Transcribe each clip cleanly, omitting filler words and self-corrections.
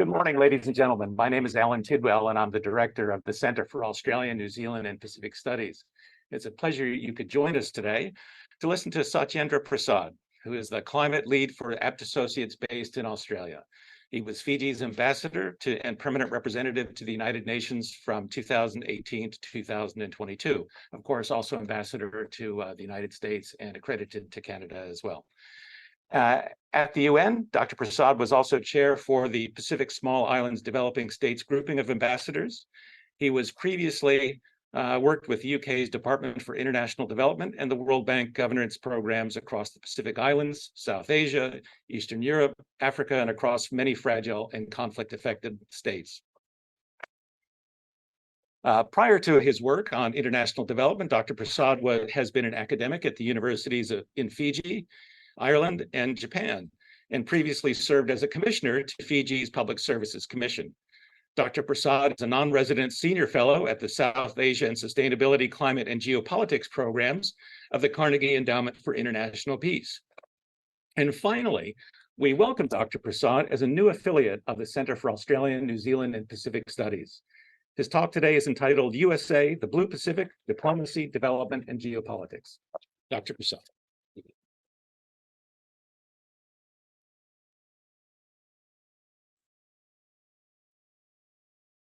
Good morning, ladies and gentlemen. My name is Alan Tidwell, and I'm the director of the Center for Australia, New Zealand, and Pacific Studies. It's a pleasure you could join us today to listen to Satyendra Prasad, who is the climate lead for Abt Associates based in Australia. He was Fiji's ambassador and permanent representative to the United Nations from 2018 to 2022. Of course, also ambassador to the United States and accredited to Canada as well. At the UN, Dr. Prasad was also chair for the Pacific Small Islands Developing States grouping of ambassadors. He was previously worked with the UK's Department for International Development and the World Bank governance programs across the Pacific Islands, South Asia, Eastern Europe, Africa, and across many fragile and conflict-affected states. Prior to his work on international development, Dr. Prasad has been an academic at the universities in Fiji, Ireland, and Japan, and previously served as a commissioner to Fiji's Public Services Commission. Dr. Prasad is a non-resident senior fellow at the South Asia and Sustainability, Climate, and Geopolitics programs of the Carnegie Endowment for International Peace. And finally, we welcome Dr. Prasad as a new affiliate of the Center for Australian, New Zealand, and Pacific Studies. His talk today is entitled USA, the Blue Pacific, Diplomacy, Development, and Geopolitics. Dr. Prasad.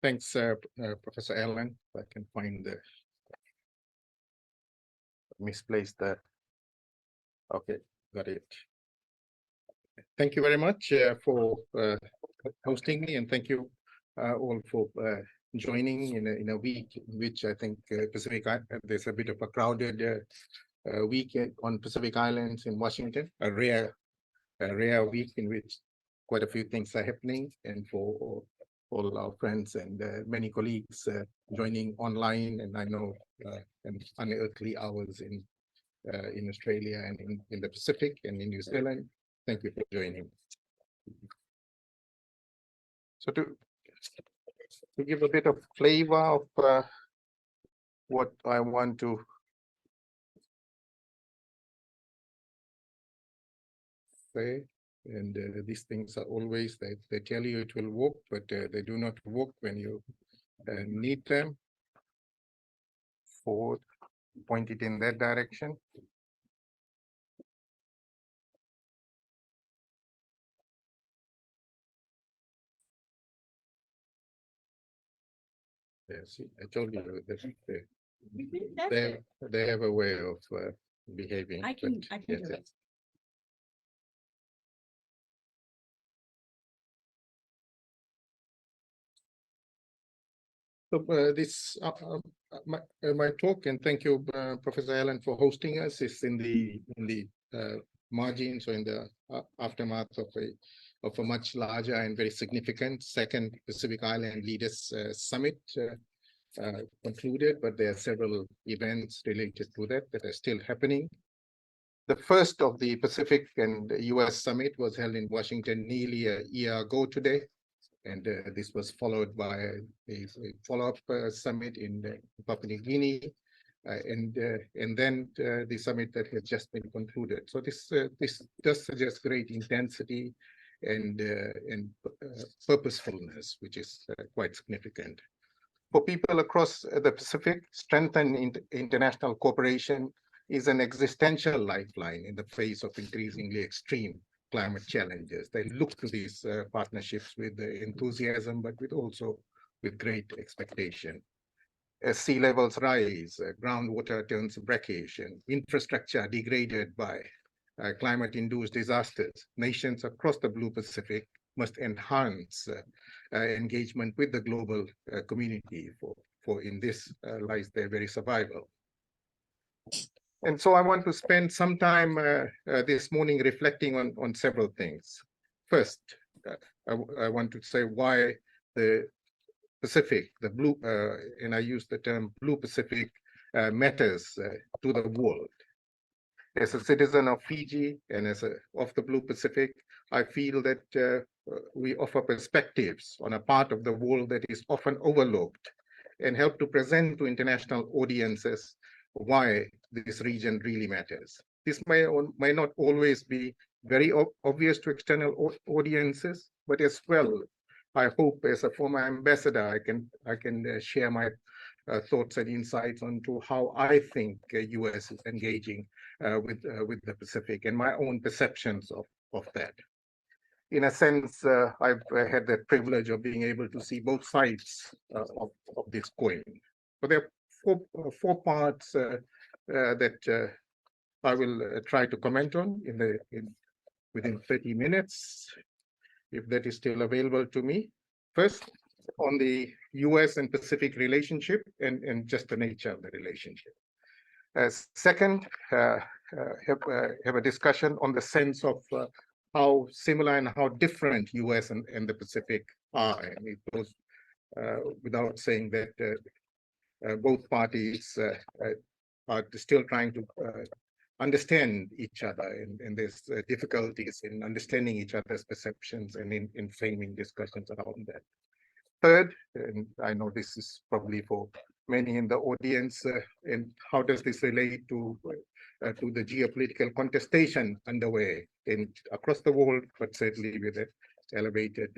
Thanks, Professor Allen. If I can find the misplaced there. Okay, got it. Thank you very much for hosting me, and thank you all for joining in a week in which I think Pacific there's a bit of a crowded week on Pacific Islands in Washington. A rare week in which quite a few things are happening, and for all our friends and many colleagues joining online, and I know and unearthly hours in Australia and in the Pacific and in New Zealand. Thank you for joining. So to give a bit of flavor of what I want to say. And these things are always, they tell you it will work, but they do not work when you need them. Forward, point it in that direction. Yeah, see, I told you that they have a way of behaving. I can do it. So my talk, and thank you, Professor Allen, for hosting us, is in the margins, or in the aftermath of a much larger and very significant second Pacific Island Leaders Summit concluded, but there are several events related to that are still happening. The first of the Pacific and US Summit was held in Washington nearly a year ago today. And this was followed by a follow-up summit in Papua New Guinea, and then the summit that has just been concluded. So this does suggest great intensity and purposefulness, which is quite significant. For people across the Pacific, strengthened international cooperation is an existential lifeline in the face of increasingly extreme climate challenges. They look to these partnerships with enthusiasm, but also with great expectation. As sea levels rise, groundwater turns brackish, and infrastructure degraded by climate-induced disasters, nations across the Blue Pacific must enhance engagement with the global community, for in this lies their very survival. And so I want to spend some time this morning reflecting on several things. First, I want to say why the Pacific, the blue, and I use the term Blue Pacific, matters to the world. As a citizen of Fiji and of the Blue Pacific, I feel that we offer perspectives on a part of the world that is often overlooked, and help to present to international audiences why this region really matters. This may not always be very obvious to external audiences, but as well I hope as a former ambassador, I can share my thoughts and insights onto how I think US is engaging with the Pacific and my own perceptions of that. In a sense, I've had the privilege of being able to see both sides of this coin. But there are four parts that I will try to comment on within 30 minutes, if that is still available to me. First, on the US and Pacific relationship and just the nature of the relationship. Second, have a discussion on the sense of how similar and how different US and the Pacific are. And it goes without saying that both parties are still trying to understand each other, and there's difficulties in understanding each other's perceptions and in framing discussions around that. Third, and I know this is probably for many in the audience, and how does this relate to the geopolitical contestation underway across the world, but certainly with an elevated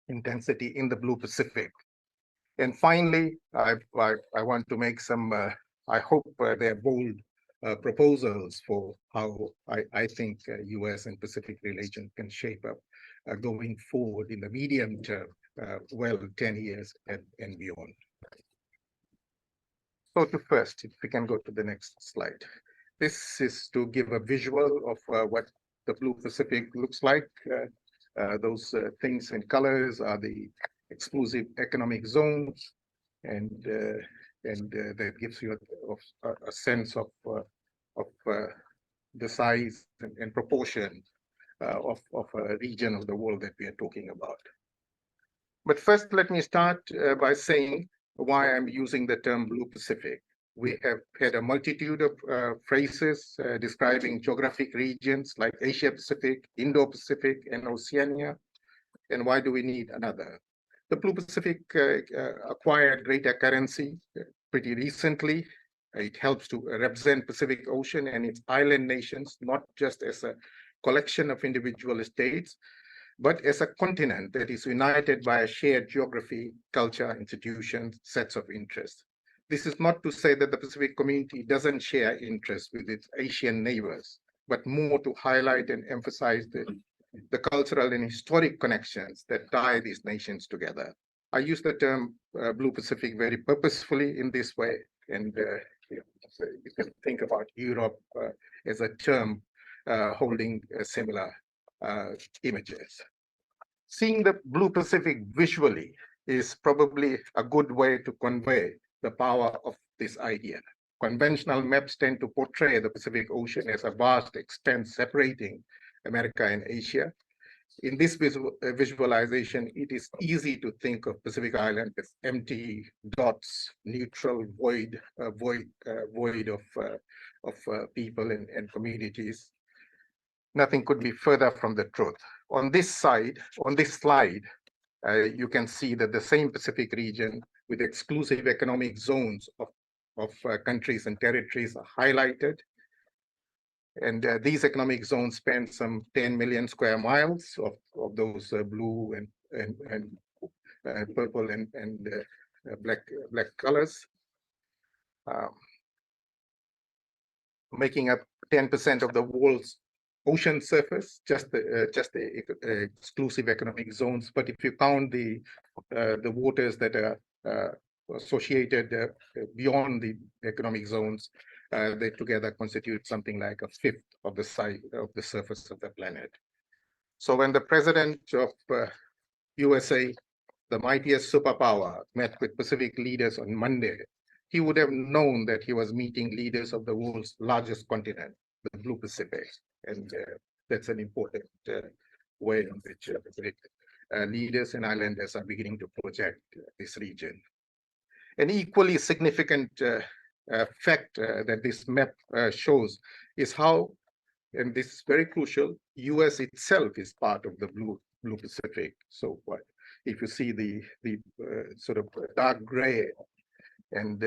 intensity in the Blue Pacific. And finally, I want to make some, I hope they're bold proposals for how I think US and Pacific relations can shape up going forward in the medium term, well, 10 years and beyond. So to first, if we can go to the next slide. This is to give a visual of what the Blue Pacific looks like. Those things in colors are the exclusive economic zones, and that gives you a sense of the size and proportion of a region of the world that we are talking about. But first, let me start by saying why I'm using the term Blue Pacific. We have had a multitude of phrases describing geographic regions like Asia Pacific, Indo-Pacific, and Oceania. And why do we need another? The Blue Pacific acquired greater currency pretty recently. It helps to represent Pacific Ocean and its island nations, not just as a collection of individual states, but as a continent that is united by a shared geography, culture, institutions, sets of interests. This is not to say that the Pacific community doesn't share interests with its Asian neighbors, but more to highlight and emphasize the cultural and historic connections that tie these nations together. I use the term Blue Pacific very purposefully in this way, and you can think about Europe as a term holding similar images. Seeing the Blue Pacific visually is probably a good way to convey the power of this idea. Conventional maps tend to portray the Pacific Ocean as a vast extent separating America and Asia. In this visualization, it is easy to think of Pacific Island as empty dots, neutral void of people and communities. Nothing could be further from the truth. On this slide, you can see that the same Pacific region with exclusive economic zones of countries and territories are highlighted. And these economic zones span some 10 million square miles of those blue and purple and black colors, making up 10% of the world's ocean surface, just the exclusive economic zones. But if you count the waters that are associated beyond the economic zones, they together constitute something like a fifth of the size of the surface of the planet. So when the president of USA, the mightiest superpower, met with Pacific leaders on Monday, he would have known that he was meeting leaders of the world's largest continent, the Blue Pacific. And that's an important way in which Pacific leaders and islanders are beginning to project this region. An equally significant fact that this map shows is how, and this is very crucial, US itself is part of the Blue Pacific. So if you see the sort of dark gray and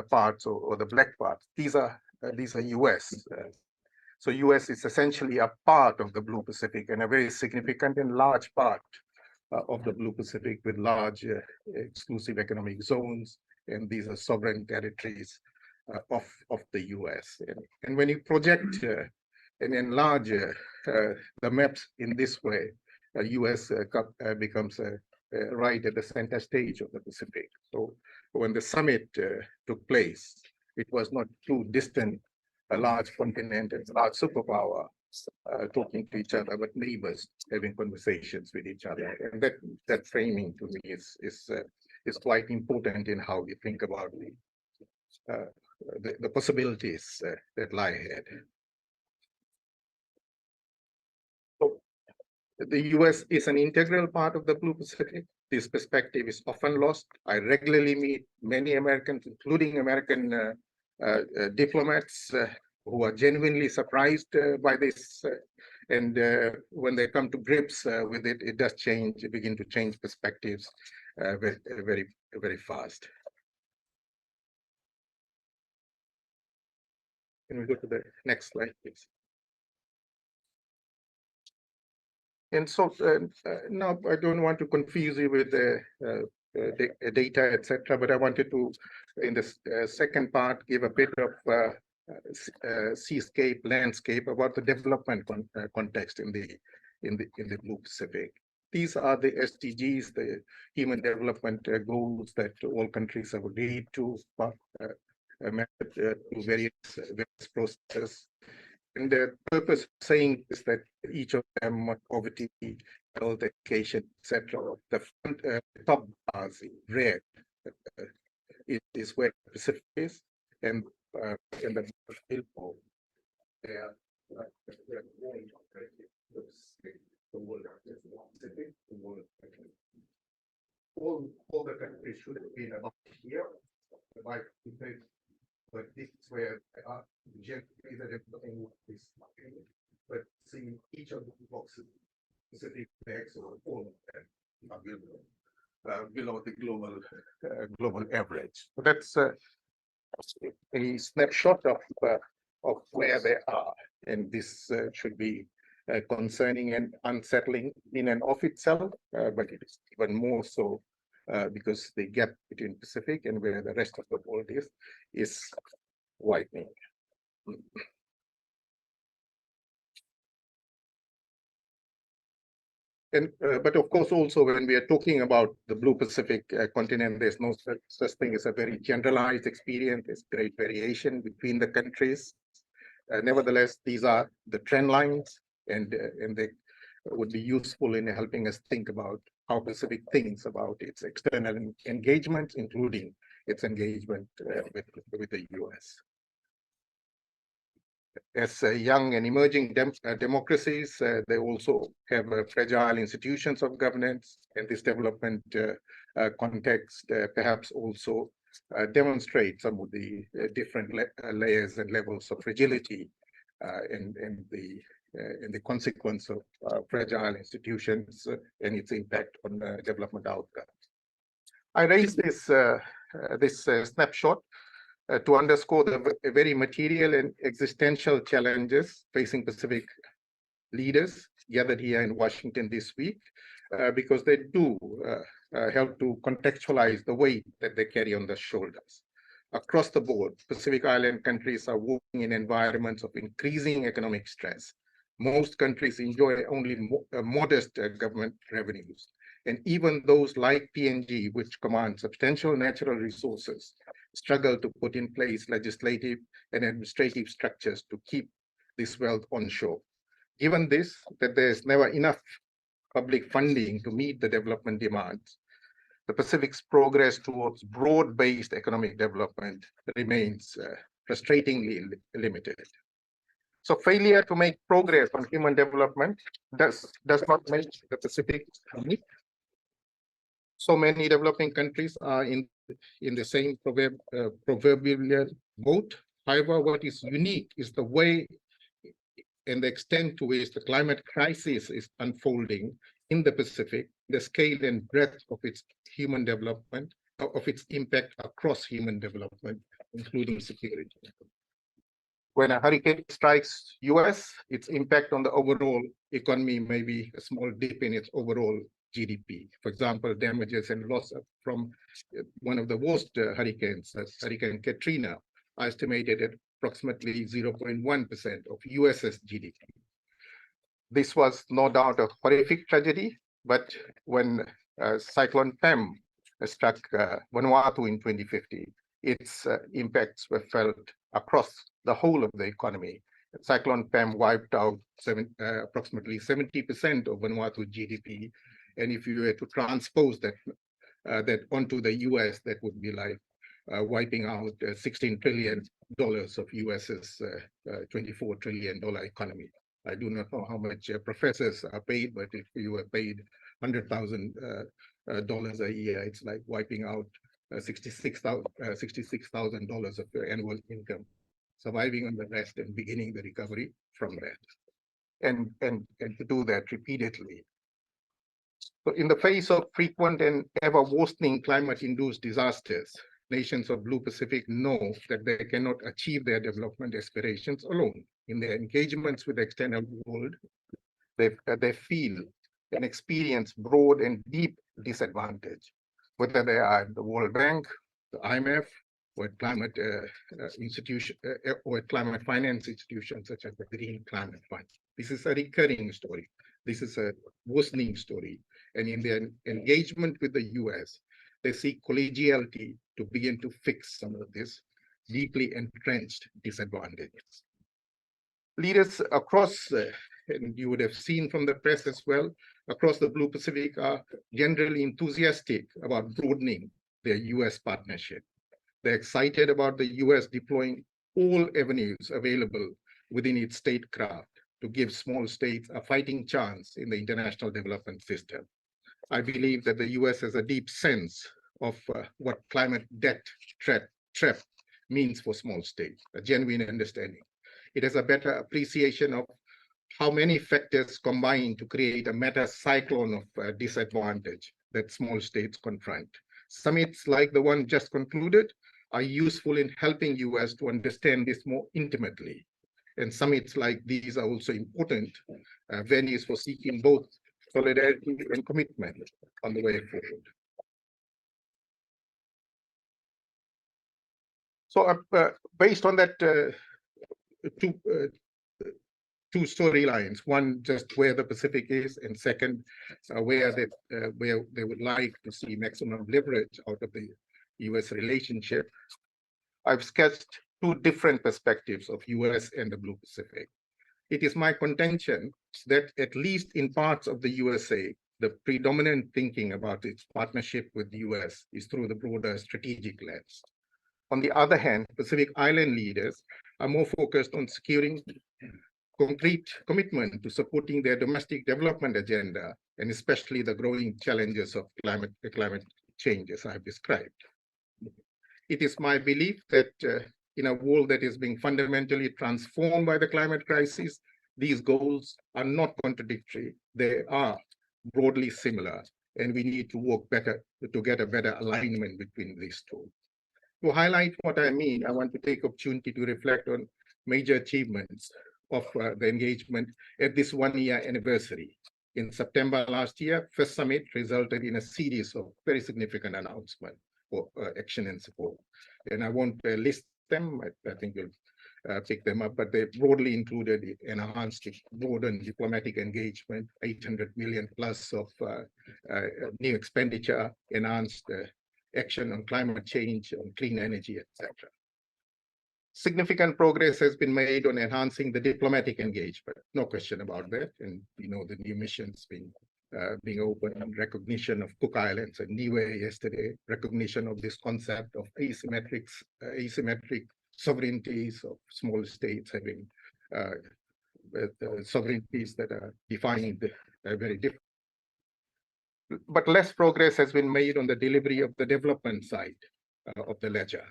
parts or the black parts, these are US. So US is essentially a part of the Blue Pacific and a very significant and large part of the Blue Pacific with large exclusive economic zones, and these are sovereign territories of the US. And when you project and enlarge the maps in this way, US becomes right at the center stage of the Pacific. So when the summit took place, it was not too distant, a large continent and large superpower talking to each other, but neighbors having conversations with each other. And that framing to me is quite important in how we think about the possibilities that lie ahead. So the US is an integral part of the Blue Pacific. This perspective is often lost. I regularly meet many Americans, including American diplomats who are genuinely surprised by this. And when they come to grips with it, it does change, begin to change perspectives very fast. Can we go to the next slide, please? And so now I don't want to confuse you with the data, etc., but I wanted to, in this second part, give a bit of seascape, landscape about the development context in the Blue Pacific. These are the SDGs, the Human Development Goals that all countries have agreed to, to various processes. And the purpose of saying is that each of them, poverty, health, education, etc., the top bars in red it is where the Pacific is, and the middle they are the world Pacific, the world. All the countries should have been about here, but this is where they are generally the developing is, but seeing each of the boxes, Pacific flags or all of them are below the global average. So that's a snapshot of where they are, and this should be concerning and unsettling in and of itself, but it is even more so because the gap between Pacific and where the rest of the world is widening. And but of course, also when we are talking about the Blue Pacific continent, there's no such thing as a very generalized experience. There's great variation between the countries. Nevertheless, these are the trend lines, and they would be useful in helping us think about how Pacific thinks about its external engagement, including its engagement with the US. As young and emerging democracies, they also have fragile institutions of governance, and this development context perhaps also demonstrates some of the different layers and levels of fragility and the consequence of fragile institutions and its impact on development outcomes. I raised this snapshot to underscore the very material and existential challenges facing Pacific leaders gathered here in Washington this week, because they do help to contextualize the weight that they carry on their shoulders. Across the board, Pacific Island countries are working in environments of increasing economic stress. Most countries enjoy only modest government revenues. And even those like PNG, which command substantial natural resources, struggle to put in place legislative and administrative structures to keep this wealth onshore. Given this, that there's never enough public funding to meet the development demands, the Pacific's progress towards broad-based economic development remains frustratingly limited. So failure to make progress on human development does not make the Pacific unique. So many developing countries are in the same proverbial boat. However, what is unique is the way and the extent to which the climate crisis is unfolding in the Pacific, the scale and breadth of its human development, of its impact across human development, including security. When a hurricane strikes US, its impact on the overall economy may be a small dip in its overall GDP. For example, damages and loss from one of the worst hurricanes, Hurricane Katrina, are estimated at approximately 0.1% of US's GDP. This was no doubt a horrific tragedy, but when Cyclone Pam struck Vanuatu in 2050, its impacts were felt across the whole of the economy. Cyclone Pam wiped out approximately 70% of Vanuatu GDP, and if you were to transpose that onto the US, that would be like wiping out $16 trillion of US's $24 trillion economy. I do not know how much professors are paid, but if you were paid $100,000 a year, it's like wiping out $66,000 of your annual income, surviving on the rest and beginning the recovery from that, and to do that repeatedly. So in the face of frequent and ever worsening climate-induced disasters, nations of Blue Pacific know that they cannot achieve their development aspirations alone. In their engagements with the external world, they feel and experience broad and deep disadvantage, whether they are at the World Bank, the IMF, or at climate or at climate finance institutions such as the Green Climate Fund. This is a recurring story. This is a worsening story. And in their engagement with the US, they seek collegiality to begin to fix some of this deeply entrenched disadvantages. Leaders across, and you would have seen from the press as well, across the Blue Pacific are generally enthusiastic about broadening their US partnership. They're excited about the US deploying all avenues available within its statecraft to give small states a fighting chance in the international development system. I believe that the US has a deep sense of what climate debt trap means for small states, a genuine understanding. It has a better appreciation of how many factors combine to create a meta cyclone of disadvantage that small states confront. Summits like the one just concluded are useful in helping US to understand this more intimately. And summits like these are also important venues for seeking both solidarity and commitment on the way forward. So based on that two storylines, one just where the Pacific is, and second, where they would like to see maximum leverage out of the US relationship, I've sketched two different perspectives of US and the Blue Pacific. It is my contention that at least in parts of the USA, the predominant thinking about its partnership with the US is through the broader strategic lens. On the other hand, Pacific Island leaders are more focused on securing concrete commitment to supporting their domestic development agenda, and especially the growing challenges of climate change, as I've described. It is my belief that in a world that is being fundamentally transformed by the climate crisis, these goals are not contradictory. They are broadly similar, and we need to work better to get a better alignment between these two. To highlight what I mean, I want to take opportunity to reflect on major achievements of the engagement at this one-year anniversary. In September last year, first summit resulted in a series of very significant announcements for action and support. And I won't list them, I think you'll pick them up, but they broadly included enhanced broadened diplomatic engagement, 800 million plus of new expenditure, enhanced action on climate change, on clean energy, etc. Significant progress has been made on enhancing the diplomatic engagement, no question about that. And you know, the new missions being opened, and recognition of Cook Islands and Niue yesterday, recognition of this concept of asymmetric sovereignties of small states having sovereignties that are defined very different. But less progress has been made on the delivery of the development side of the ledger.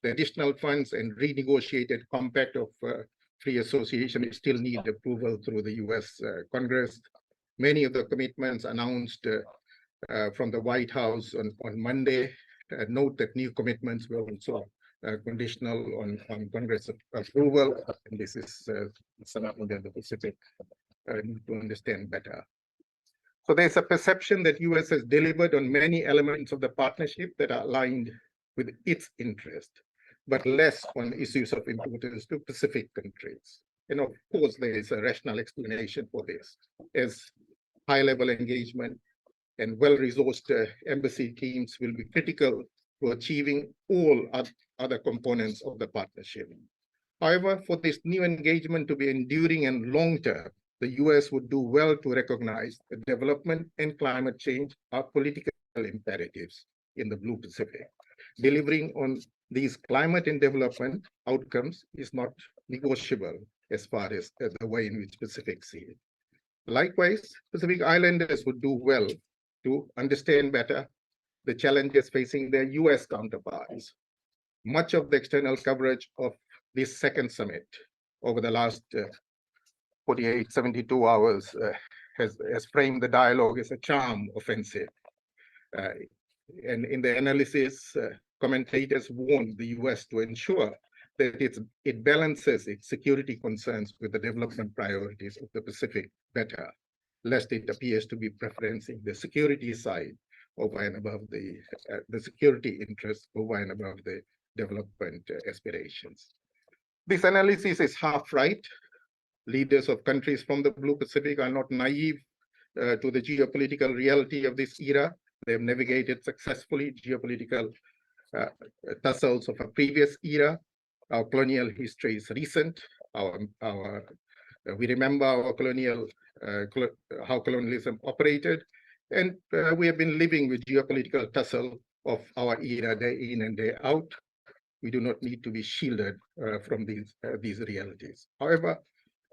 The additional funds and renegotiated compact of free association still need approval through the US Congress. Many of the commitments announced from the White House on Monday note that new commitments were also conditional on Congress approval. And this is something that the Pacific need to understand better. So there's a perception that US has delivered on many elements of the partnership that are aligned with its interest, but less on issues of importance to Pacific countries. And of course, there is a rational explanation for this, as high-level engagement and well-resourced embassy teams will be critical to achieving all other components of the partnership. However, for this new engagement to be enduring and long-term, the US would do well to recognize that development and climate change are political imperatives in the Blue Pacific. Delivering on these climate and development outcomes is not negotiable as far as the way in which Pacific see it. Likewise, Pacific Islanders would do well to understand better the challenges facing their US counterparts. Much of the external coverage of this second summit over the last 48, 72 hours has framed the dialogue as a charm offensive. And in the analysis, commentators warned the US to ensure that it balances its security concerns with the development priorities of the Pacific better, lest it appears to be preferencing the security side over and above the security interests over and above the development aspirations. This analysis is half right. Leaders of countries from the Blue Pacific are not naive to the geopolitical reality of this era. They have navigated successfully geopolitical tussles of a previous era. Our colonial history is recent. We remember our how colonialism operated, and we have been living with geopolitical tussle of our era day in and day out. We do not need to be shielded from these realities. However,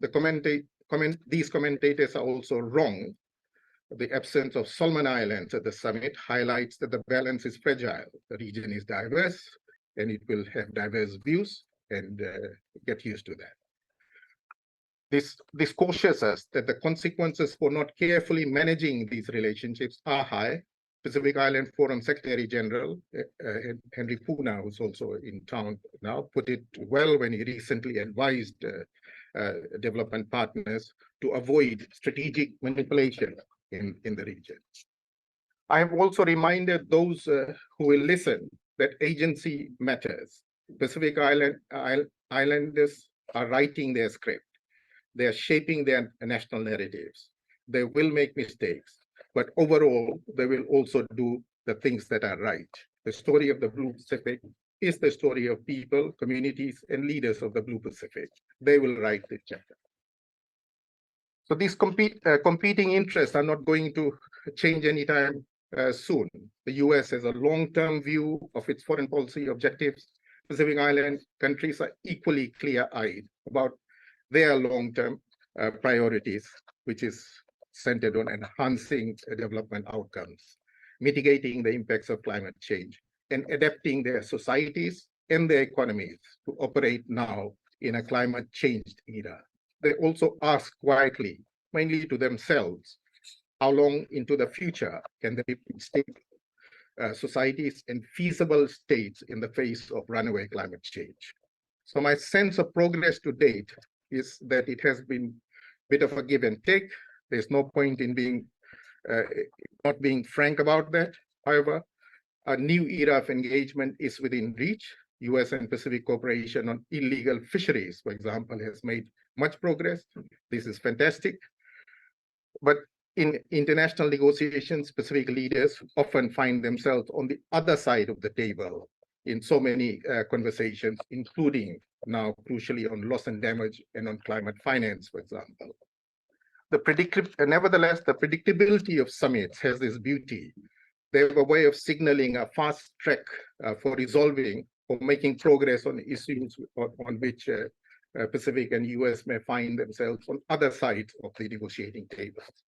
these commentators are also wrong. The absence of Solomon Islands at the summit highlights that the balance is fragile. The region is diverse, and it will have diverse views, and get used to that. This cautions us that the consequences for not carefully managing these relationships are high. Pacific Island Forum Secretary General Henry Puna, who's also in town now, put it well when he recently advised development partners to avoid strategic manipulation in the region. I have also reminded those who will listen that agency matters. Pacific Islanders are writing their script. They are shaping their national narratives. They will make mistakes, but overall, they will also do the things that are right. The story of the Blue Pacific is the story of people, communities, and leaders of the Blue Pacific. They will write this chapter. So these competing interests are not going to change anytime soon. The US has a long-term view of its foreign policy objectives. Pacific Island countries are equally clear-eyed about their long-term priorities, which is centered on enhancing development outcomes, mitigating the impacts of climate change, and adapting their societies and their economies to operate now in a climate changed era. They also ask quietly, mainly to themselves, how long into the future can they be stable societies and feasible states in the face of runaway climate change? So my sense of progress to date is that it has been a bit of a give and take. There's no point in not being frank about that. However, a new era of engagement is within reach. US and Pacific cooperation on illegal fisheries, for example, has made much progress. This is fantastic. But in international negotiations, Pacific leaders often find themselves on the other side of the table in so many conversations, including now crucially on loss and damage and on climate finance, for example. Nevertheless, the predictability of summits has this beauty. They have a way of signaling a fast track for resolving or making progress on issues on which Pacific and US may find themselves on other sides of the negotiating tables.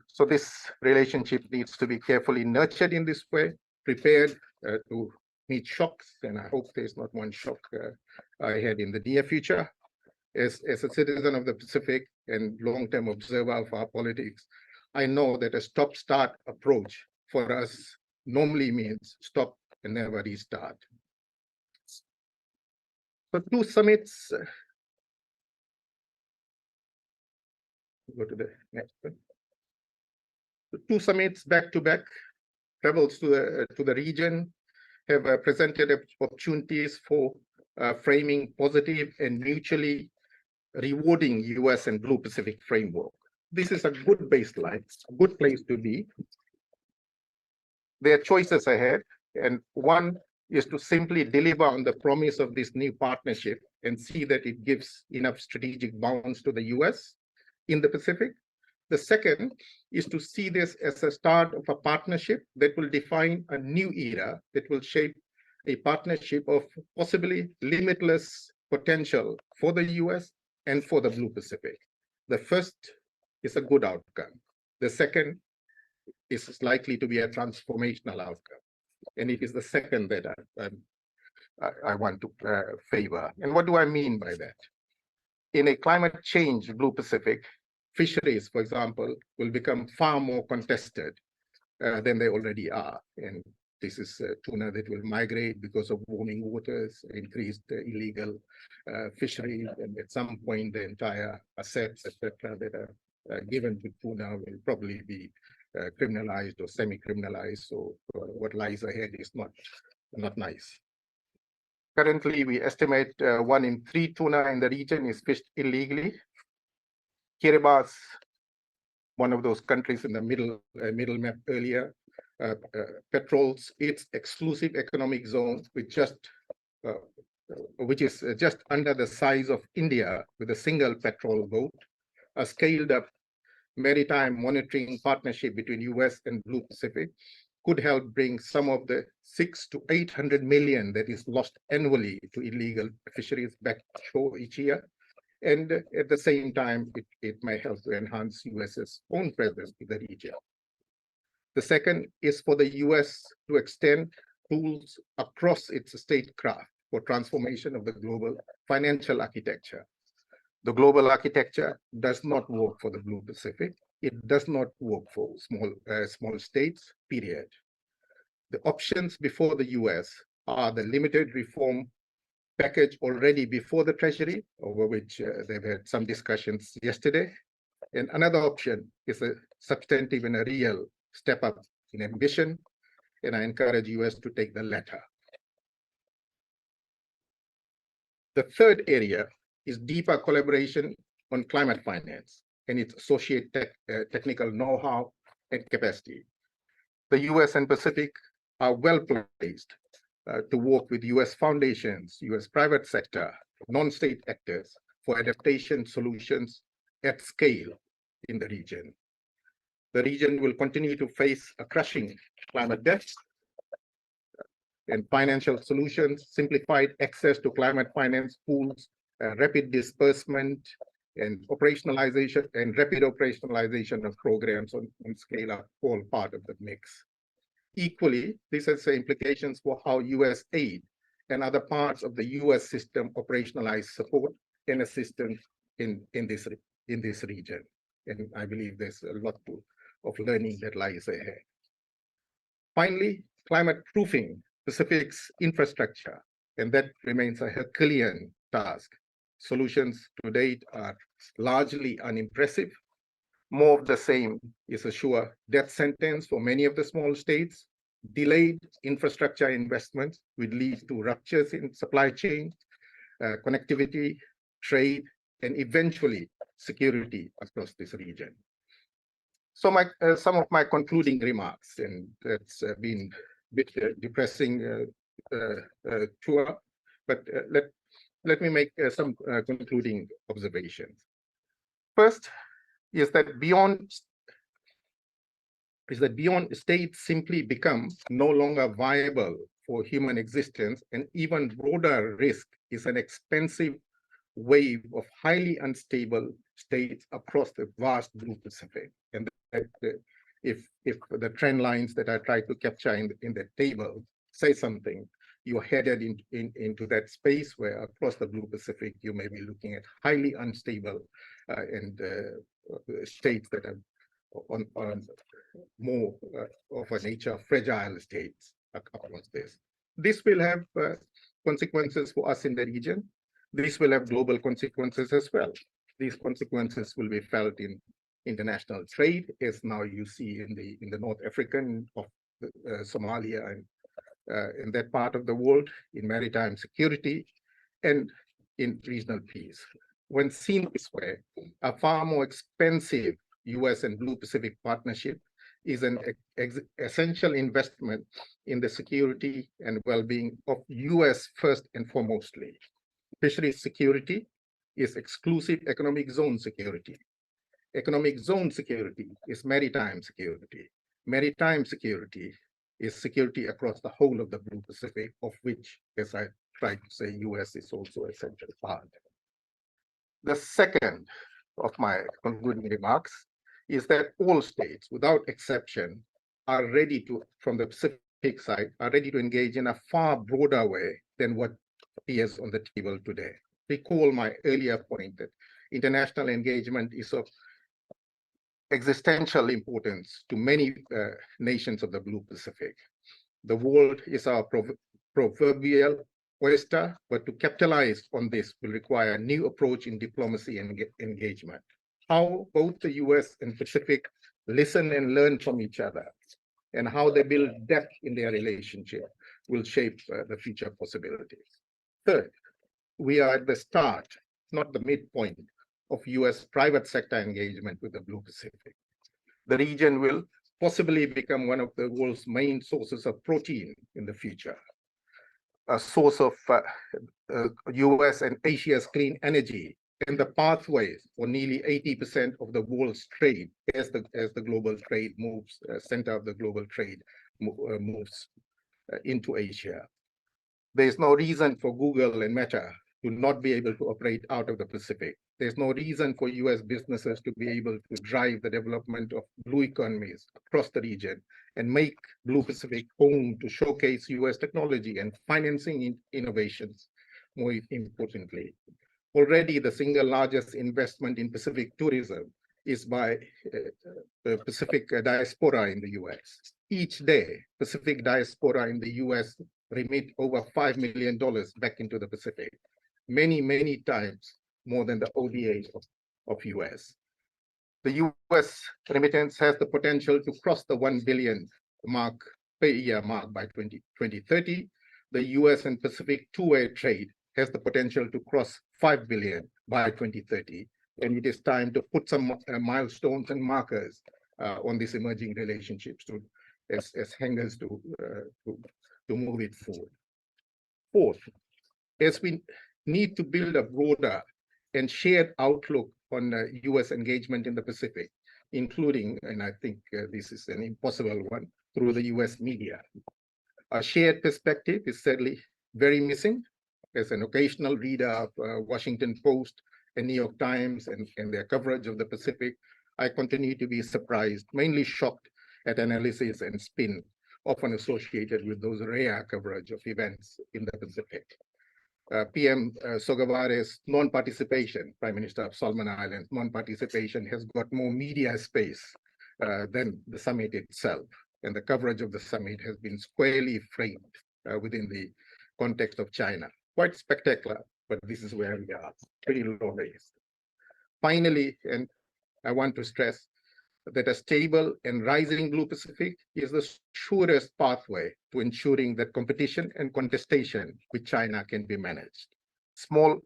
So this relationship needs to be carefully nurtured in this way, prepared to meet shocks, and I hope there's not one shock ahead in the near future. As a citizen of the Pacific and long-term observer of our politics, I know that a stop-start approach for us normally means stop and never restart. So two summits. Go to the next one. The 2 summits back-to-back travels to the region have presented opportunities for framing positive and mutually rewarding US and Blue Pacific framework. This is a good baseline, a good place to be. There are choices ahead, and one is to simply deliver on the promise of this new partnership and see that it gives enough strategic bounds to the US in the Pacific. The second is to see this as a start of a partnership that will define a new era that will shape a partnership of possibly limitless potential for the US and for the Blue Pacific. The first is a good outcome. The second is likely to be a transformational outcome. And it is the second that I want to favor. And what do I mean by that? In a climate change Blue Pacific, fisheries, for example, will become far more contested than they already are. And this is tuna that will migrate because of warming waters, increased illegal fisheries, and at some point the entire assets, etc., that are given to tuna will probably be criminalized or semi-criminalized. So what lies ahead is not nice. Currently, we estimate 1 in 3 tuna in the region is fished illegally. Kiribati, one of those countries in the middle map earlier, patrols its exclusive economic zone, which is just under the size of India, with a single patrol boat. A scaled-up maritime monitoring partnership between US and Blue Pacific could help bring some of the 600 to 800 million that is lost annually to illegal fisheries back shore each year. And at the same time, it may help to enhance US's own presence in the region. The second is for the US to extend tools across its statecraft for transformation of the global financial architecture. The global architecture does not work for the Blue Pacific. It does not work for small states, period. The options before the US are the limited reform package already before the Treasury, over which they've had some discussions yesterday. And another option is a substantive and a real step up in ambition, and I encourage US to take the latter. The third area is deeper collaboration on climate finance and its associated technical know-how and capacity. The US and Pacific are well placed to work with US foundations, US private sector, non-state actors for adaptation solutions at scale in the region. The region will continue to face a crushing climate debt, and financial solutions, simplified access to climate finance pools, rapid disbursement and operationalization, and rapid operationalization of programs on scale are all part of the mix. Equally, this has implications for how US aid and other parts of the US system operationalize support and assistance in this region. And I believe there's a lot of learning that lies ahead. Finally, climate proofing Pacific's infrastructure, and that remains a Herculean task. Solutions to date are largely unimpressive. More of the same is a sure death sentence for many of the small states. Delayed infrastructure investments would lead to ruptures in supply chain, connectivity, trade, and eventually security across this region. So some of my concluding remarks, and that's been a bit depressing tour, but let me make some concluding observations. First is that beyond states simply become no longer viable for human existence, and even broader risk is an expensive wave of highly unstable states across the vast Blue Pacific. And that if the trend lines that I tried to capture in the table say something, you're headed into that space where across the Blue Pacific, you may be looking at highly unstable and states that are on more of a nature of fragile states across this. This will have consequences for us in the region. This will have global consequences as well. These consequences will be felt in international trade, as now you see in the North African of Somalia and in that part of the world, in maritime security, and in regional peace. When seen this way, a far more expensive US and Blue Pacific partnership is an essential investment in the security and well-being of US first and foremostly. Fisheries security is exclusive economic zone security. Economic zone security is maritime security. Maritime security is security across the whole of the Blue Pacific, of which, as I tried to say, US is also a central part. The second of my concluding remarks is that all states, without exception, are ready to, from the Pacific side, are ready to engage in a far broader way than what appears on the table today. Recall my earlier point that international engagement is of existential importance to many nations of the Blue Pacific. The world is our proverbial oyster, but to capitalize on this will require a new approach in diplomacy and engagement. How both the US and Pacific listen and learn from each other, and how they build depth in their relationship will shape the future possibilities. Third, we are at the start, not the midpoint, of US private sector engagement with the Blue Pacific. The region will possibly become one of the world's main sources of protein in the future, a source of US and Asia's clean energy, and the pathways for nearly 80% of the world's trade as the global trade moves, center of the global trade moves into Asia. There is no reason for Google and Meta to not be able to operate out of the Pacific. There's no reason for US businesses to be able to drive the development of blue economies across the region and make Blue Pacific home to showcase US technology and financing innovations, more importantly. Already the single largest investment in Pacific tourism is by the Pacific diaspora in the US. Each day, Pacific diaspora in the US remit over $5 million back into the Pacific, many, many times more than the ODA of US. The US remittance has the potential to cross the 1 billion mark per year mark by 2030. The US and Pacific two-way trade has the potential to cross 5 billion by 2030. And it is time to put some milestones and markers on these emerging relationships as hangers to move it forward. Fourth, as we need to build a broader and shared outlook on US engagement in the Pacific, including, and I think this is an impossible one, through the US media. A shared perspective is sadly very missing. As an occasional reader of Washington Post and New York Times and their coverage of the Pacific, I continue to be surprised, mainly shocked at analysis and spin often associated with those rare coverage of events in the Pacific. PM Sogavare's non-participation, Prime Minister of Solomon Islands, non-participation has got more media space than the summit itself. And the coverage of the summit has been squarely framed within the context of China. Quite spectacular, but this is where we are, pretty low raised. Finally, and I want to stress that a stable and rising Blue Pacific is the surest pathway to ensuring that competition and contestation with China can be managed. Small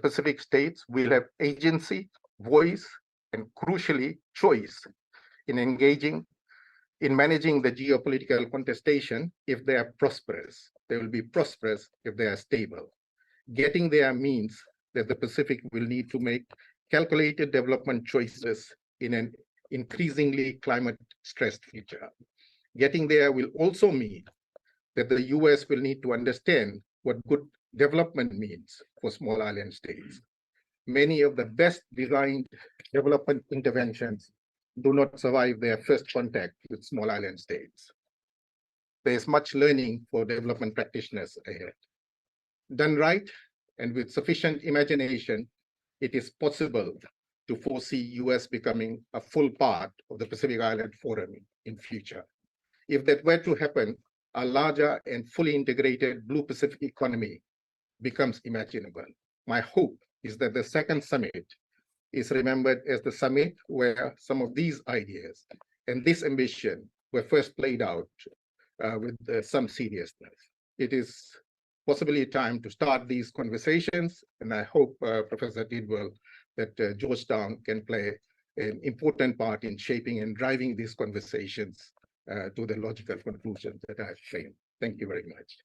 Pacific states will have agency, voice, and crucially, choice in engaging in managing the geopolitical contestation if they are prosperous. They will be prosperous if they are stable. Getting there means that the Pacific will need to make calculated development choices in an increasingly climate-stressed future. Getting there will also mean that the US will need to understand what good development means for small island states. Many of the best designed development interventions do not survive their first contact with small island states. There is much learning for development practitioners ahead. Done right and with sufficient imagination, it is possible to foresee US becoming a full part of the Pacific Island Forum in future. If that were to happen, a larger and fully integrated Blue Pacific economy becomes imaginable. My hope is that the second summit is remembered as the summit where some of these ideas and this ambition were first played out with some seriousness. It is possibly time to start these conversations, and I hope, Professor Tidwell, that Georgetown can play an important part in shaping and driving these conversations to the logical conclusions that I've framed. Thank you very much.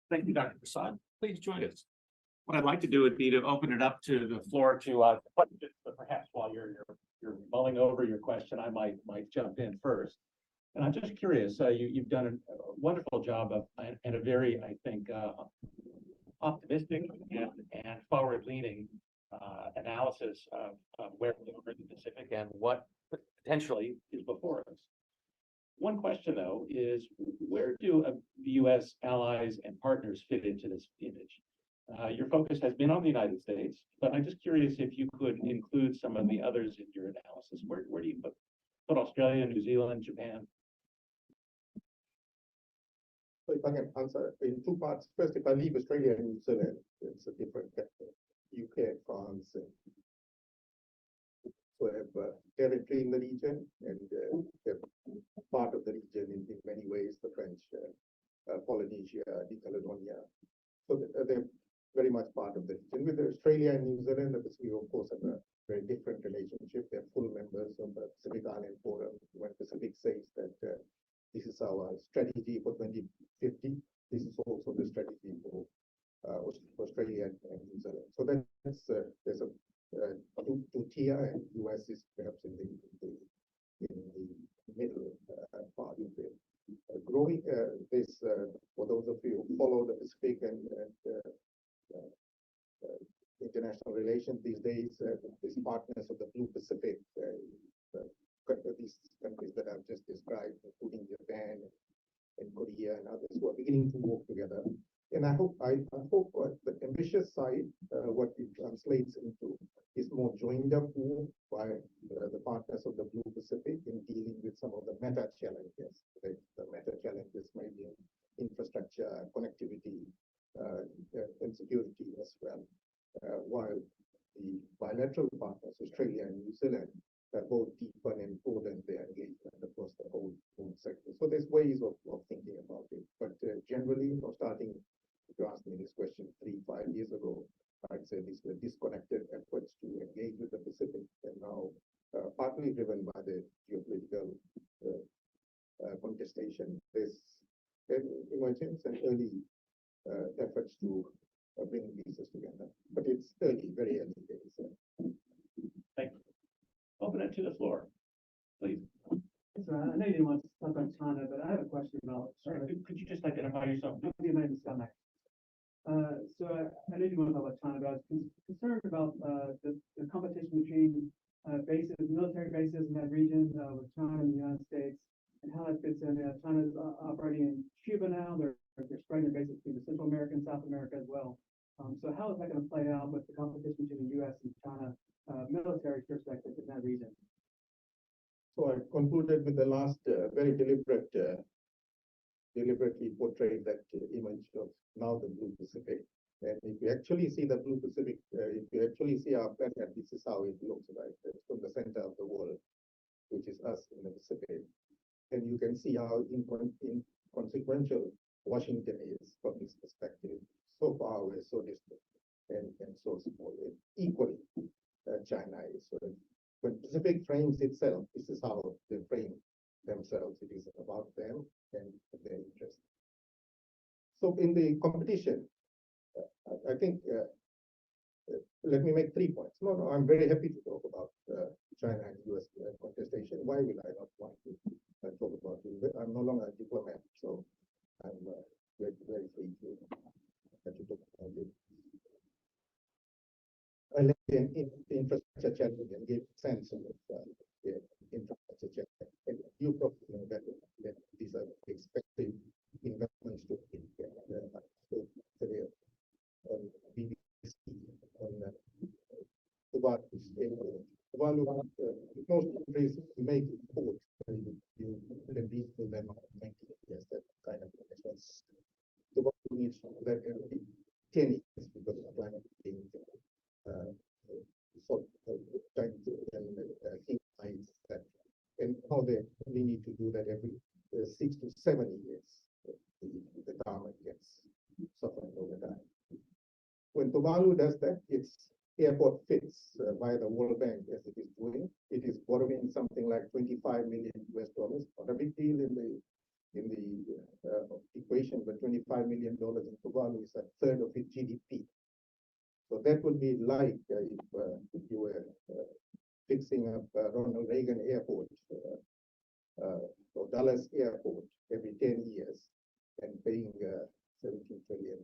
Thank you, Dr. Prasad. Please join us. What I'd like to do would be to open it up to the floor to questions, but perhaps while you're mulling over your question, I might jump in first. And I'm just curious, you've done a wonderful job of and a very, I think, optimistic and forward-leaning analysis of where we are in the Pacific and what potentially is before us. One question, though, is where do the U.S. allies and partners fit into this image? Your focus has been on the United States, but I'm just curious if you could include some of the others in your analysis. Where do you put Australia, New Zealand, Japan? So if I can answer in two parts. First, if I leave Australia and New Zealand, it's a different factor. UK, France, and so have territory in the region, and they're part of the region in many ways, the French, Polynesia, New Caledonia. So they're very much part of the region. With Australia and New Zealand, we of course have a very different relationship. They're full members of the Pacific Island Forum. When Pacific says that this is our strategy for 2050, this is also the strategy for Australia and New Zealand. So that's there's a two-tier, and US is perhaps in the middle part of it. Growing this, for those of you who follow the Pacific and international relations these days, these partners of the Blue Pacific, these countries that I've just described, including Japan and Korea and others, who are beginning to work together. And I hope the ambitious side, what it translates into, is more joined up work by the partners of the Blue Pacific in dealing with some of the meta challenges. Right? The meta challenges may be infrastructure, connectivity, and security as well. While the bilateral partners, Australia and New Zealand, both deepen and broaden their engagement across the whole sector. So there's ways of thinking about it. But generally, starting, if you asked me this question 3-5 years ago, I'd say these were disconnected efforts to engage with the Pacific, and now partly driven by the geopolitical contestation. There's emergence and early efforts to bring pieces together, but it's early, very early days. Thank you. Open it to the floor, please. So I know you didn't want to talk about China, but I have a question about. Sorry, could you just identify yourself? The United States. So I know you want to talk about China, but I was concerned about the competition between bases, military bases in that region with China and the United States, and how that fits in. China's operating in Cuba now. They're spreading their bases between Central America and South America as well. So how is that going to play out with the competition between the U.S. and China military perspective in that region? So I concluded with the last very deliberately portrayed that image of now the Blue Pacific. And if you actually see the Blue Pacific, if you actually see our planet, this is how it looks like. It's from the center of the world, which is us in the Pacific. And you can see how inconsequential Washington is from this perspective. So far away, so distant, and so small. Equally, China is. So when Pacific frames itself, this is how they frame themselves. It is about them and their interests. So in the competition, I think, let me make 3 points. No, I'm very happy to talk about China and US contestation. Why will I not want to talk about it? I'm no longer a diplomat, so I'm very, very free to talk about it. I left the infrastructure challenge and gave sense of the infrastructure challenge. And you probably know that these are expected investments to on BBC, on most countries make ports, you can deal with them on 20 years, that kind of investments. Tuvalu needs to do that every 10 years because of climate change. So trying to incline that, and how they only need to do that every 6 to 7 years. The tarmac gets softened over time. When Tuvalu does that, its airport fits by the World Bank as it is doing. It is borrowing something like $25 million US, not a big deal in the equation, but $25 million in Tuvalu is a third of its GDP. So that would be like if you were fixing up Ronald Reagan Airport or Dallas Airport every 10 years and paying 17 trillion,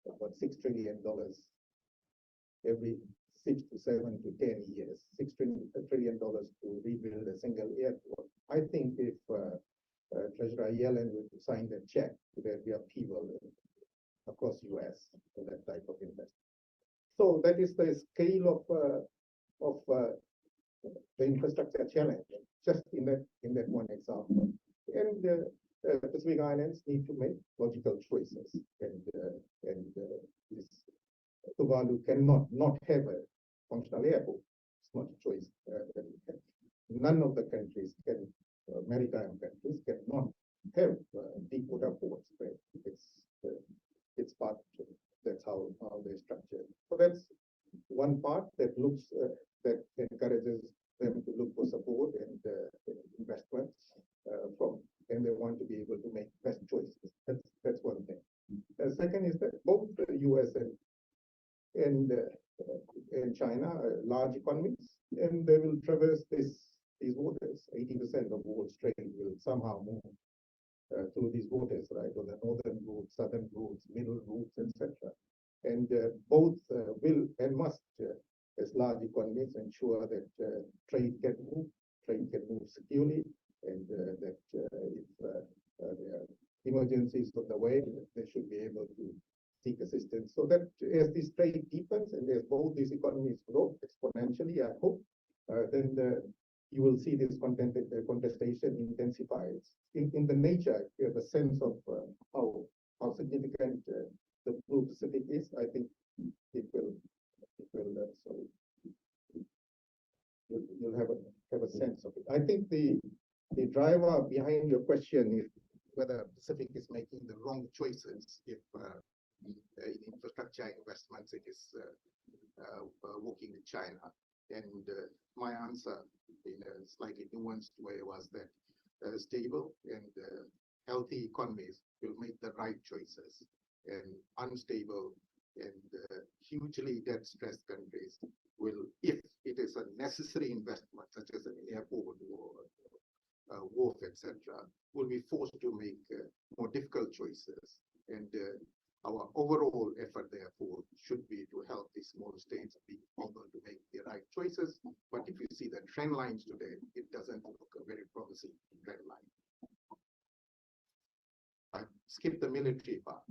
about $6 trillion every 6 to 7 to 10 years, $6 trillion to rebuild a single airport. I think if Treasurer Yellen would sign that check, there'd be upheaval across US for that type of investment. So that is the scale of the infrastructure challenge, just in that one example. And the Pacific Islands need to make logical choices, and this Tuvalu cannot not have a functional airport. It's not a choice. None of the countries can, maritime countries cannot have deep water ports. Right? It's part of it. That's how they're structured. So that's one part that looks that encourages them to look for support and investments from, and they want to be able to make best choices. That's one thing. The second is that both the US and China are large economies, and they will traverse these waters. 80% of world's trade will somehow move through these waters, right? Or the northern routes, southern routes, middle routes, etc. And both will and must, as large economies, ensure that trade can move securely, and that if there are emergencies on the way, they should be able to seek assistance. So that as this trade deepens and as both these economies grow exponentially, I hope, then you will see this contestation intensifies. In the nature, you have a sense of how significant the Blue Pacific is. I think it will you'll have a sense of it. I think the driver behind your question is whether Pacific is making the wrong choices if in infrastructure investments it is working with China. And my answer in a slightly nuanced way was that stable and healthy economies will make the right choices, and unstable and hugely debt-stressed countries will, if it is a necessary investment, such as an airport or a wharf, etc., will be forced to make more difficult choices. And our overall effort, therefore, should be to help these small states be able to make the right choices. But if you see the trend lines today, it doesn't look a very promising trend line. I skipped the military part.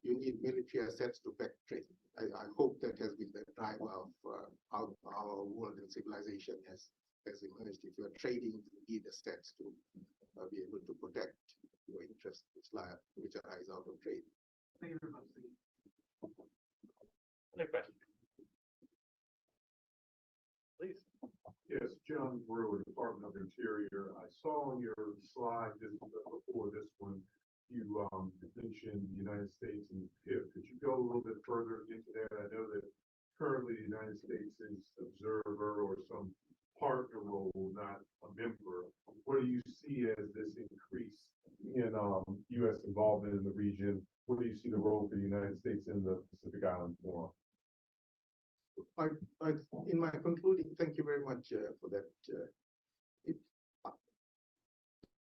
You need military assets to back trade. I hope that has been the driver of how our world and civilization has emerged. If you're trading, you need assets to be able to protect your interests, which arise out of trade. Thank you very much. Other questions? Please. Yes, John Brewer, Department of Interior. I saw on your slide before this one, you mentioned the United States and PIP. Could you go a little bit further into that? I know that currently the United States is observer or some partner role, not a member. What do you see as this increase in U.S. involvement in the region? What do you see the role for the United States in the Pacific Island Forum? In my concluding, thank you very much for that.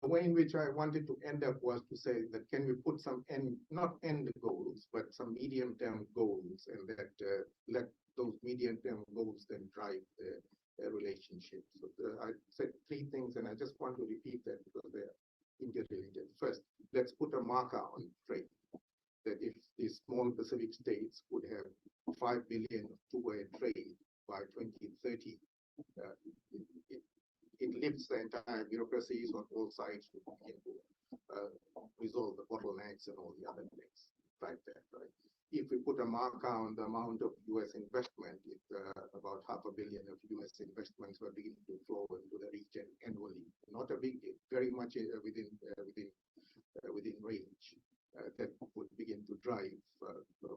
The way in which I wanted to end up was to say that can we put some not end goals, but some medium-term goals, and that let those medium-term goals then drive the relationship. So I said three things, and I just want to repeat that because they're interrelated. First, let's put a marker on trade. That if these small Pacific states would have 5 billion two-way trade by 2030, it lifts the entire bureaucracies on all sides to begin with. resolve the bottlenecks and all the other things. Right there, right? If we put a marker on the amount of US investment, it's about $500 million of US investments were beginning to flow into the region annually. Not a big deal, very much within range. That would begin to drive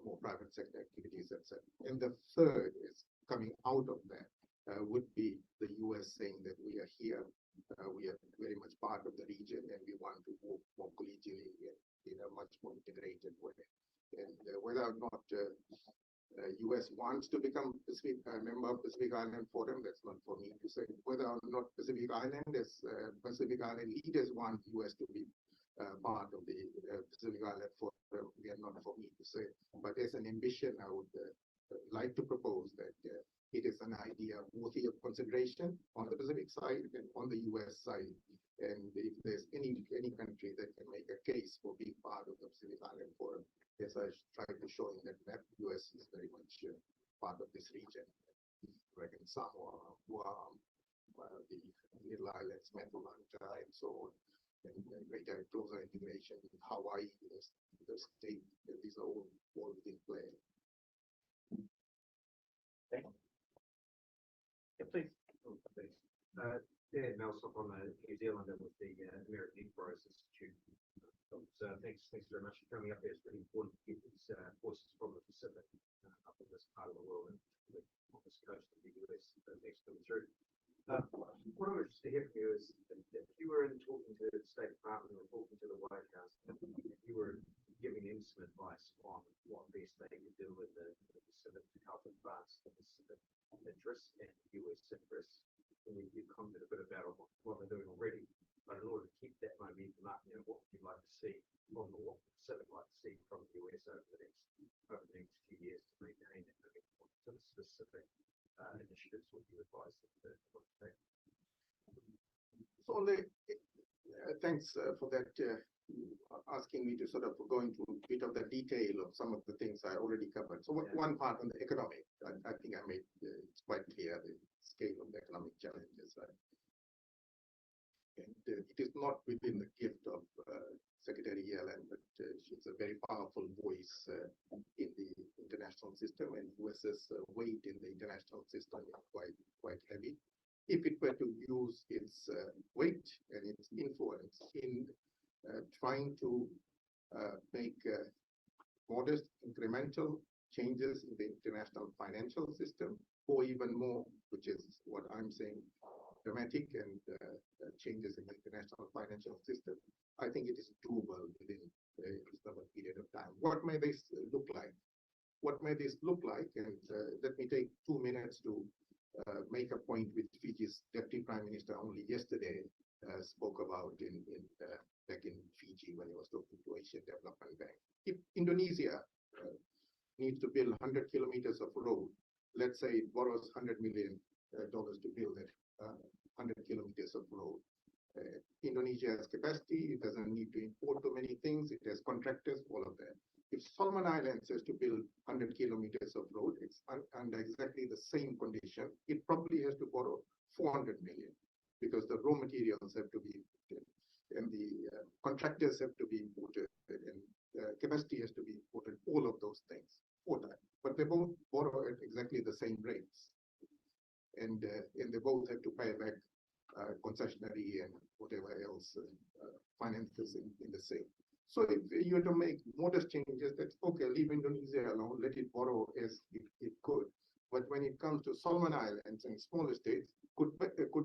more private sector activities, etc. And the third is coming out of that would be the US saying that we are here, we are very much part of the region, and we want to work more collegially in a much more integrated way. And whether or not US wants to become Pacific member of Pacific Island Forum, that's not for me to say. Whether or not Pacific Island leaders want US to be part of the Pacific Island Forum, we are not for me to say. But as an ambition, I would like to propose that it is an idea worthy of consideration on the Pacific side and on the US side. And if there's any country that can make a case for being part of the Pacific Island Forum, as I tried to show in that map, US is very much part of this region. Like in Samoa, Guam, the Little Islands, Metlanta, and so on. And greater closer integration with Hawaii, the state, these are all within play. Okay. Yeah, please. Dan Nelson from New Zealand with the American Enterprise Institute. So thanks very much for coming up here. It's really important to get these forces from the Pacific up in this part of the world and on this coast of the US. Thanks for coming through. What I'm interested to hear from you is if you were talking to the State Department or talking to the White House, if you were giving them some advice on what best they could do with the Pacific to help advance the Pacific interests and US interests, and you commented a bit about what they're doing already. But in order to keep that momentum up, what would you like to see from the Pacific, like to see from the US over the next few years to maintain that momentum? What sort of specific initiatives would you advise them to take? So thanks for that, asking me to sort of go into a bit of the detail of some of the things I already covered. So one part on the economic, I think I made it's quite clear the scale of the economic challenges. Right? And it is not within the gift of Secretary Yellen, but she's a very powerful voice in the international system, and US's weight in the international system is quite heavy. If it were to use its weight and its influence in trying to make modest incremental changes in the international financial system, or even more, which is what I'm saying, dramatic and changes in the international financial system, I think it is doable within a reasonable period of time. What may this look like? What may this look like? And let me take 2 minutes to make a point which Fiji's Deputy Prime Minister only yesterday spoke about back in Fiji when he was talking to Asian Development Bank. If Indonesia needs to build 100 kilometers of road, let's say it borrows $100 million to build it, 100 kilometers of road. Indonesia has capacity, it doesn't need to import too many things, it has contractors, all of that. If Solomon Islands has to build 100 kilometers of road, it's under exactly the same condition, it probably has to borrow 400 million because the raw materials have to be imported and the contractors have to be imported and capacity has to be imported, all of those things for that. But they both borrow at exactly the same rates. And they both have to pay back concessionary and whatever else finances in the same. So if you were to make modest changes, that's okay, leave Indonesia alone, let it borrow as it could. But when it comes to Solomon Islands and smaller states, could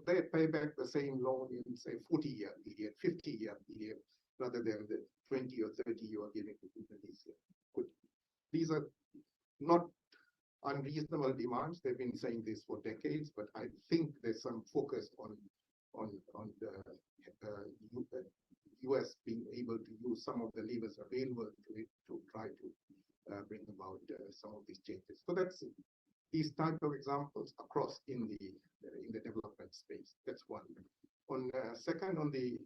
they pay back the same loan in, say, 40-year period, 50-year period, rather than the 20 or 30 you are giving to Indonesia? These are not unreasonable demands. They've been saying this for decades, but I think there's some focus on the US being able to use some of the levers available to it to try to bring about some of these changes. So that's these type of examples across in the development space. That's one. On second, on the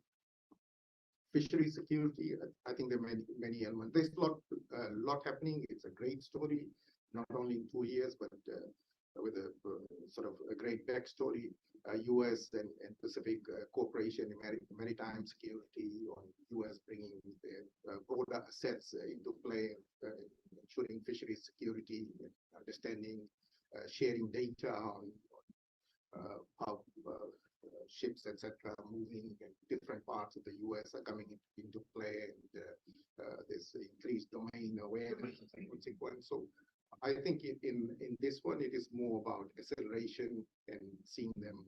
fishery security, I think there are many elements. There's a lot happening. It's a great story, not only in 2 years, but with the sort of a great backstory. U.S. and Pacific cooperation in maritime security, on U.S. bringing the broader assets into play, ensuring fisheries security, understanding, sharing data on how ships, etc., moving in different parts of the U.S. are coming into play, and this increased domain awareness and consequence. So I think in this one, it is more about acceleration and seeing them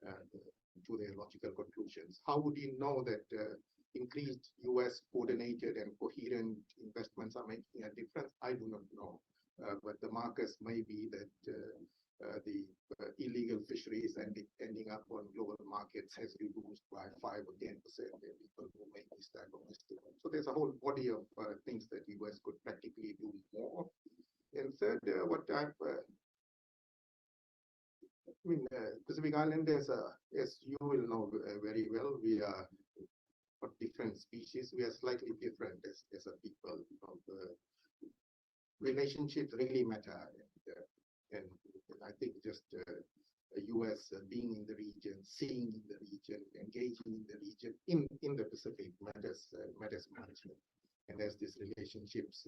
to their logical conclusions. How would you know that increased U.S. coordinated and coherent investments are making a difference? I do not know. But the markers may be that the illegal fisheries and ending up on global markets has reduced by 5 or 10%. And people who make this type of mistake. So there's a whole body of things that the US could practically do more. And third, what I've Pacific Islanders, as you will know very well, we are of different species. We are slightly different as a people. Relationships really matter. And I think just the US being in the region, seeing in the region, engaging in the region, in the Pacific matters much. And as these relationships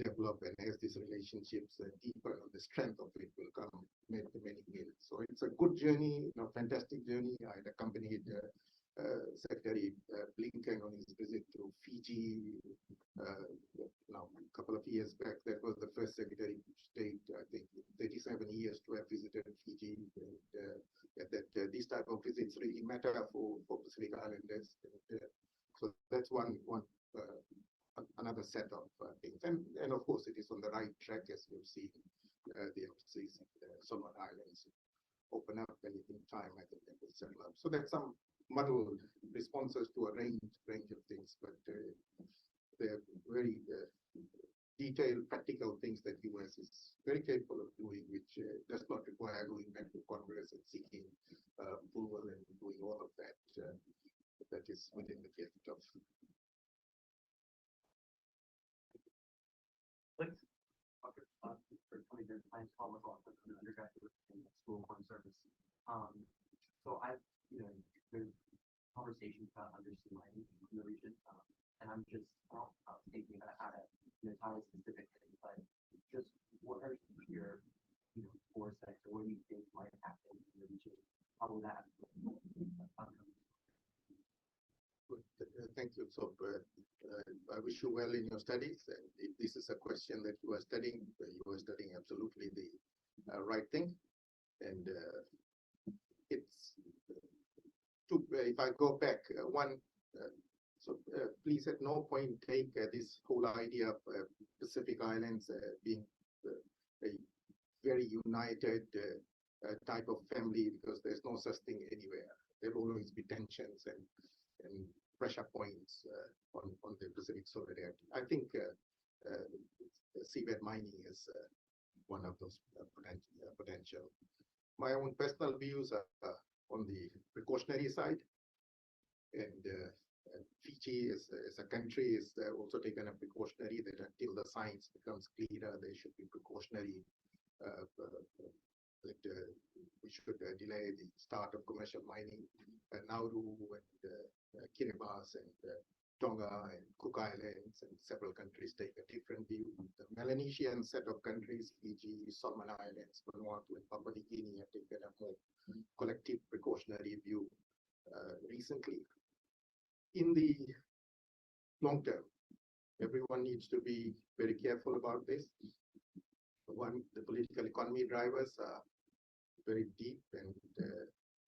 develop, and as these relationships deepen, the strength of it will come many years. So it's a good journey, fantastic journey. I accompanied Secretary Blinken on his visit to Fiji now a couple of years back. That was the first Secretary of State, I think, in 37 years to have visited Fiji. And that these type of visits really matter for Pacific Islanders. And, so that's one another set of things. And of course, it is on the right track, as we've seen the embassies in the Solomon Islands open up, and in time, I think that will settle up. So that's some muddled responses to a range of things, but they're very detailed, practical things that US is very capable of doing, which does not require going back to Congress and seeking approval and doing all of that. That is within the gift of. For 20 years, I taught myself as an undergraduate in School of Foreign Service. So I've, there's conversations about undersea mining in the region, and I'm just thinking about how to, it's not a specific thing, but just what are your, foresights, or what do you think might happen in the region? How will that outcome? Thank you. So I wish you well in your studies. And if this is a question that you are studying absolutely the right thing. And it's if I go back please at no point take this whole idea of Pacific Islands being a very united type of family, because there's no such thing anywhere. There will always be tensions and pressure points on the Pacific solidarity. I think seabed mining is one of those potential. My own personal views are on the precautionary side, and Fiji as a country is also taken a precautionary that until the science becomes clearer, there should be precautionary that we should delay the start of commercial mining. Nauru and Kiribati and Tonga and Cook Islands and several countries take a different view. The Melanesian set of countries, Fiji, Solomon Islands, Vanuatu, and Papua New Guinea, have taken a more collective precautionary view recently. In the long term, everyone needs to be very careful about this. One, the political economy drivers are very deep and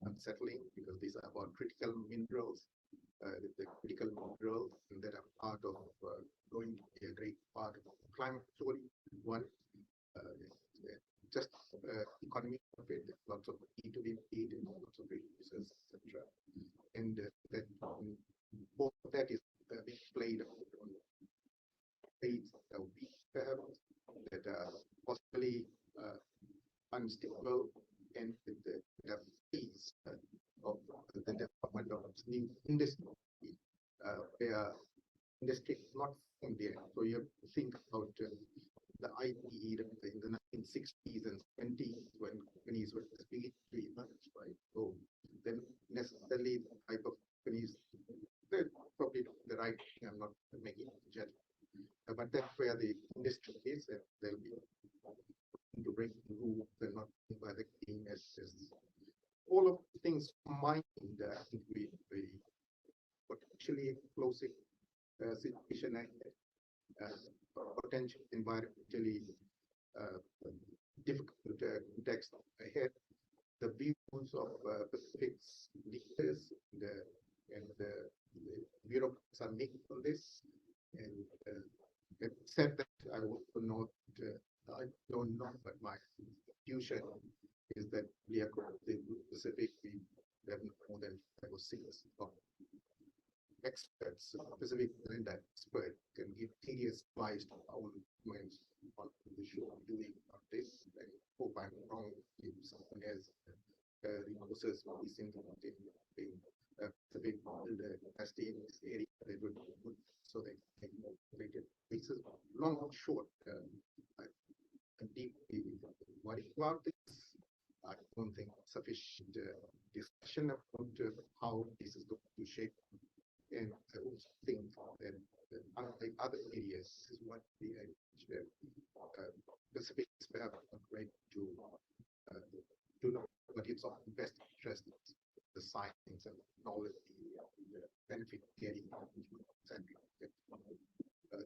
unsettling, because these are about critical minerals. The critical minerals that are part of going to be a great part of climate story. One, just economy of it, lots of need to be paid and lots of resources, etc. And that both of that is being played on states that are weak, perhaps, that are possibly unstable, and the phase of the development of new industry, where industry is not from there. So you have to think about the IPE in the 1960s and 70s, when companies were just beginning to emerge, right? So then necessarily the type of companies, they're probably not the right thing, I'm not making a judgment. But that's where the industry is, and they'll be to break the rules and not by the game as all of the things combined. I think we potentially explosive situation and potential environmentally difficult context ahead. The views of Pacific's leaders and the bureaucrats are making on this. And said that, I also note, I don't know, but my intuition is that we across the Pacific, we have more than 5 or 6 experts, Pacific and expert can give serious advice to our minds on the show doing on this. I hope I'm wrong. If someone has resources for this in Pacific capacity in this area, they would be good so they can more related basis. Long or short, I'm deeply worried about this. I don't think sufficient discussion about how this is going to shape. And I also think that unlike other areas, this is what the Pacific have a right to know, but it's of the best interest of the science and knowledge, the benefit of getting and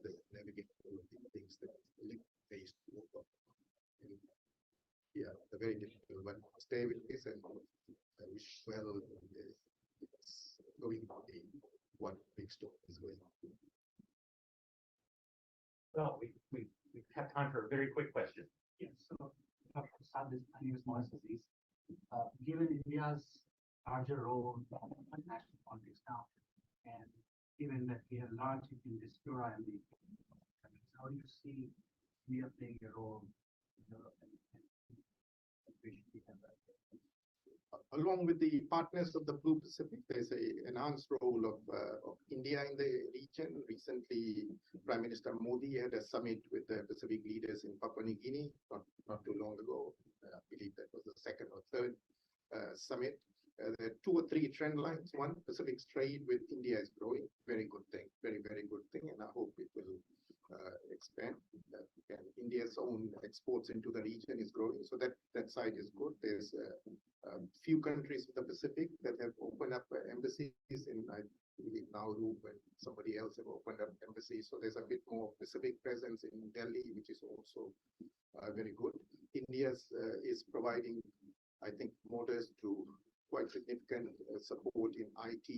the navigate all of the things that link based over. Yeah, the very difficult one. Stay with this, and I wish well. It's going to be what big story is going on. Well, we have time for a very quick question. Yes, so Dr. Prasad, my name is Moise Aziz. Given India's larger role in international politics now, and given that we have largely in diaspora in the countries, how do you see India playing a role in Europe and we should be that? Along with the partners of the Blue Pacific, there's an enhanced role of India in the region. Recently, Prime Minister Modi had a summit with the Pacific leaders in Papua New Guinea not too long ago. I believe that was the second or third summit. There are 2 or 3 trend lines. One, Pacific's trade with India is growing. Very good thing, very, very good thing. And I hope it will expand. And India's own exports into the region is growing. So that side is good. There's a few countries in the Pacific that have opened up embassies in, I believe, Nauru, and somebody else have opened up embassies. So there's a bit more Pacific presence in Delhi, which is also very good. India is providing, I think, motors to quite significant support in IT,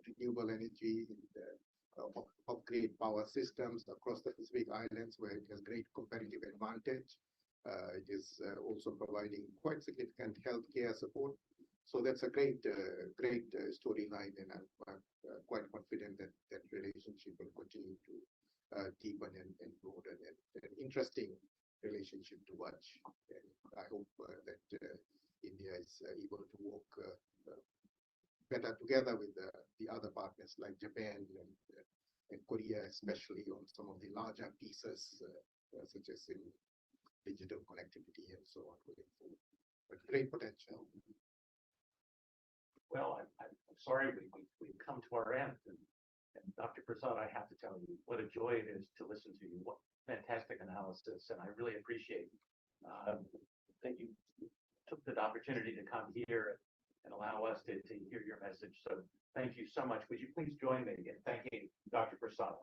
renewable energy, upgrade power systems across the Pacific Islands, where it has great competitive advantage. It is also providing quite significant healthcare support. So that's a great storyline, and I'm quite confident that that relationship will continue to deepen and broaden, and an interesting relationship to watch. And I hope that India is able to work better together with the other partners like Japan and Korea, especially on some of the larger pieces, such as in digital connectivity and so on going forward. But great potential. Well, I'm sorry we've come to our end. And Dr. Prasad, I have to tell you what a joy it is to listen to you. What fantastic analysis, and I really appreciate that you took the opportunity to come here and allow us to hear your message. So thank you so much. Would you please join me in thanking Dr. Prasad?